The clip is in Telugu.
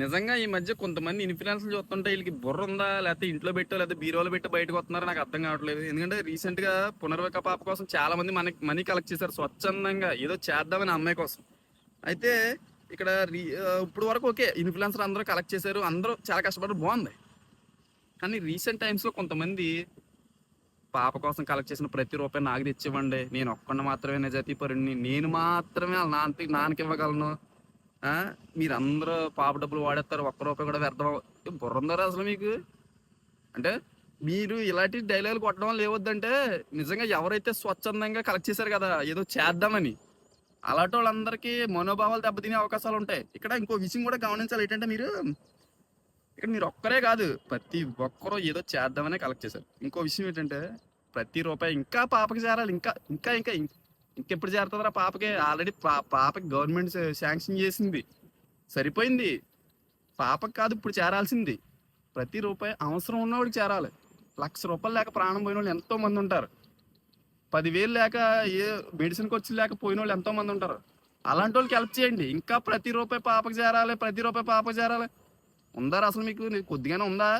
నిజంగా ఈ మధ్య కొంతమంది ఇన్ఫ్లుయెన్సర్లు చూస్తుంటే వీళ్ళకి బుర్ర ఉందా, లేకపోతే ఇంట్లో పెట్టో లేకపోతే బీరోలో పెట్టి బయటకు వస్తున్నారో నాకు అర్థం కావట్లేదు. ఎందుకంటే రీసెంట్ గా పునర్విక పాప కోసం చాలా మంది మనకి మనీ కలెక్ట్ చేశారు స్వచ్ఛందంగా ఏదో చేద్దామని అమ్మాయి కోసం. అయితే ఇక్కడ ఇప్పుడు వరకు ఓకే, ఇన్ఫ్లుయెన్సర్ అందరూ కలెక్ట్ చేశారు, అందరూ చాలా కష్టపడి బాగుంది. కానీ రీసెంట్ టైమ్స్ లో కొంతమంది పాప కోసం కలెక్ట్ చేసిన ప్రతి రూపాయి నాకు తెచ్చివ్వండి, నేను ఒక్కడిని మాత్రమే నిజాయితీ పరుడిని, నేను మాత్రమే వాళ్ళ నాన్నకి ఇవ్వగలను, ఆ మీరందరూ పాప డబ్బులు వాడేస్తారు, ఒక్క రూపాయి కూడా వ్యర్థం బుర్ర ఉందారా అసలు మీకు? అంటే మీరు ఇలాంటి డైలాగులు కొట్టడం వల్ల ఏవద్దంటే, నిజంగా ఎవరైతే స్వచ్ఛందంగా కలెక్ట్ చేశారు కదా ఏదో చేద్దామని, అలాంటి వాళ్ళందరికీ మనోభావాలు దెబ్బతినే అవకాశాలు ఉంటాయి. ఇక్కడ ఇంకో విషయం కూడా గమనించాలి. ఏంటంటే ఇక్కడ మీరు ఒక్కరే కాదు, ప్రతి ఒక్కరూ ఏదో చేద్దామనే కలెక్ట్ చేశారు. ఇంకో విషయం ఏంటంటే ప్రతి రూపాయి ఇంకా పాపకి చేరాలి, ఇంకా ఇంకా ఇంకా ఇంకెప్పుడు చేరుతుందిరా పాపకి? ఆల్రెడీ పాపకి గవర్నమెంట్ శాంక్షన్ చేసింది, సరిపోయింది. పాపకి కాదు ఇప్పుడు చేరాల్సింది, ప్రతి రూపాయి అవసరం ఉన్నవాడికి చేరాలి. ₹1,00,000 లేక ప్రాణం పోయిన వాళ్ళు ఎంతో మంది ఉంటారు. 10,000 లేక ఏ మెడిసిన్ ఖర్చులు లేక పోయిన వాళ్ళు ఎంతో మంది ఉంటారు. అలాంటి వాళ్ళకి హెల్ప్ చేయండి. ఇంకా ప్రతి రూపాయి పాపకి చేరాలి, ప్రతి రూపాయి పాపకి చేరాలి. ఉందా అసలు మీకు? కొద్దిగానే ఉందా?